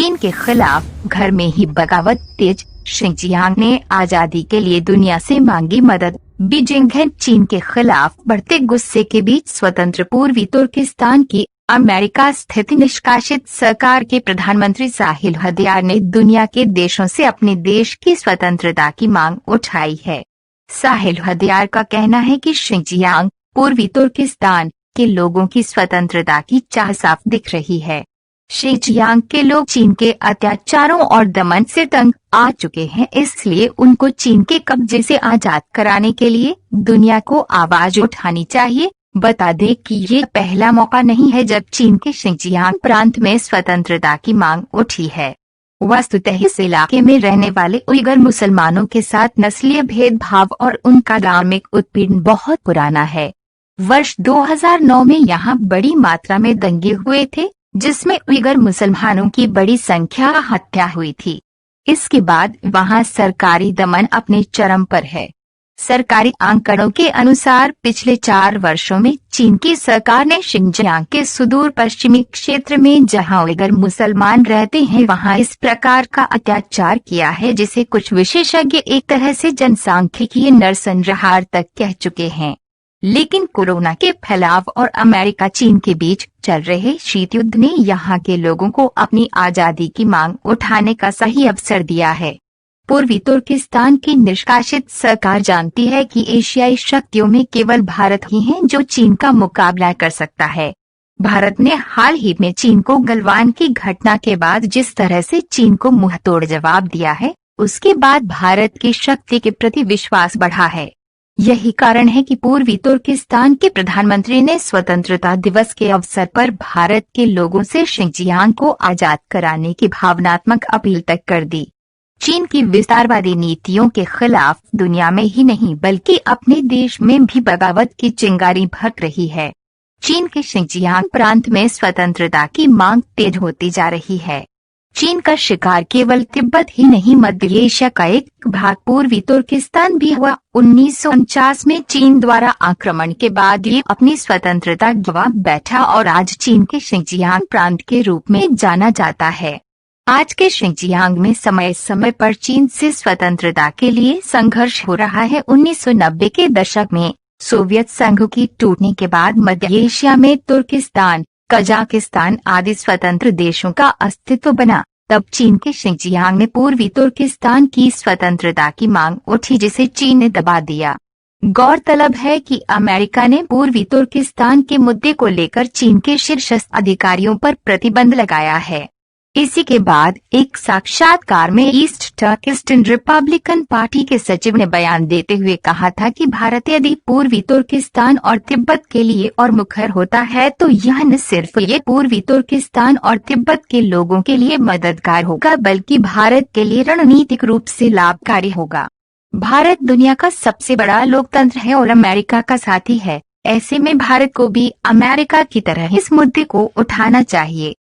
चीन के खिलाफ घर में ही बगावत तेज, शिंजियांग ने आजादी के लिए दुनिया से मांगी मदद। बीजिंग है चीन के खिलाफ बढ़ते गुस्से के बीच स्वतंत्र पूर्वी तुर्किस्तान की अमेरिका स्थित निष्कासित सरकार के प्रधानमंत्री साहिल हदियार ने दुनिया के देशों से अपने देश की स्वतंत्रता की मांग उठाई है। साहिल हदियार का कहना है कि शिंजियांग पूर्वी तुर्किस्तान के लोगों की स्वतंत्रता की चाह साफ दिख रही है। शिंजियांग के लोग चीन के अत्याचारों और दमन से तंग आ चुके हैं, इसलिए उनको चीन के कब्जे से आजाद कराने के लिए दुनिया को आवाज उठानी चाहिए। बता दें कि ये पहला मौका नहीं है जब चीन के शिंजियांग प्रांत में स्वतंत्रता की मांग उठी है। वस्तुतः इस इलाके में रहने वाले उइगर मुसलमानों के साथ नस्लीय भेदभाव और उनका धार्मिक उत्पीड़न बहुत पुराना है। वर्ष 2009 में यहाँ बड़ी मात्रा में दंगे हुए थे, जिसमें उइगर मुसलमानों की बड़ी संख्या हत्या हुई थी। इसके बाद वहां सरकारी दमन अपने चरम पर है। सरकारी आंकड़ों के अनुसार पिछले 4 वर्षों में चीन की सरकार ने शिंजियांग के सुदूर पश्चिमी क्षेत्र में जहां उइगर मुसलमान रहते हैं वहां इस प्रकार का अत्याचार किया है जिसे कुछ विशेषज्ञ एक तरह से जनसांख्यिकीय नरसंहार तक कह चुके हैं। लेकिन कोरोना के फैलाव और अमेरिका चीन के बीच चल रहे शीत युद्ध ने यहाँ के लोगों को अपनी आजादी की मांग उठाने का सही अवसर दिया है। पूर्वी तुर्किस्तान की निष्कासित सरकार जानती है कि एशियाई शक्तियों में केवल भारत ही है जो चीन का मुकाबला कर सकता है। भारत ने हाल ही में चीन को गलवान की घटना के बाद जिस तरह से चीन को मुंहतोड़ जवाब दिया है, उसके बाद भारत की शक्ति के प्रति विश्वास बढ़ा है। यही कारण है कि पूर्वी तुर्किस्तान के प्रधानमंत्री ने स्वतंत्रता दिवस के अवसर पर भारत के लोगों से शिंजियांग को आजाद कराने की भावनात्मक अपील तक कर दी। चीन की विस्तारवादी नीतियों के खिलाफ दुनिया में ही नहीं बल्कि अपने देश में भी बगावत की चिंगारी भड़क रही है। चीन के शिंजियांग प्रांत में स्वतंत्रता की मांग तेज होती जा रही है। चीन का शिकार केवल तिब्बत ही नहीं, मध्य एशिया का एक भाग पूर्वी तुर्किस्तान भी हुआ। 1949 में चीन द्वारा आक्रमण के बाद ये अपनी स्वतंत्रता गंवा बैठा और आज चीन के शिंजियांग प्रांत के रूप में जाना जाता है। आज के शिंजियांग में समय समय पर चीन से स्वतंत्रता के लिए संघर्ष हो रहा है। 1990 के दशक में सोवियत संघ की टूटने के बाद मध्य एशिया में तुर्किस्तान, कजाकिस्तान आदि स्वतंत्र देशों का अस्तित्व बना। तब चीन के शिंजियांग में पूर्वी तुर्किस्तान की स्वतंत्रता की मांग उठी जिसे चीन ने दबा दिया। गौरतलब है कि अमेरिका ने पूर्वी तुर्किस्तान के मुद्दे को लेकर चीन के शीर्षस्थ अधिकारियों पर प्रतिबंध लगाया है। इसी के बाद एक साक्षात्कार में ईस्ट टर्किस्तान रिपब्लिकन पार्टी के सचिव ने बयान देते हुए कहा था कि भारत यदि पूर्वी तुर्किस्तान और तिब्बत के लिए और मुखर होता है तो यह न सिर्फ ये पूर्वी तुर्किस्तान और तिब्बत के लोगों के लिए मददगार होगा बल्कि भारत के लिए रणनीतिक रूप से लाभकारी होगा। भारत दुनिया का सबसे बड़ा लोकतंत्र है और अमेरिका का साथी है। ऐसे में भारत को भी अमेरिका की तरह इस मुद्दे को उठाना चाहिए।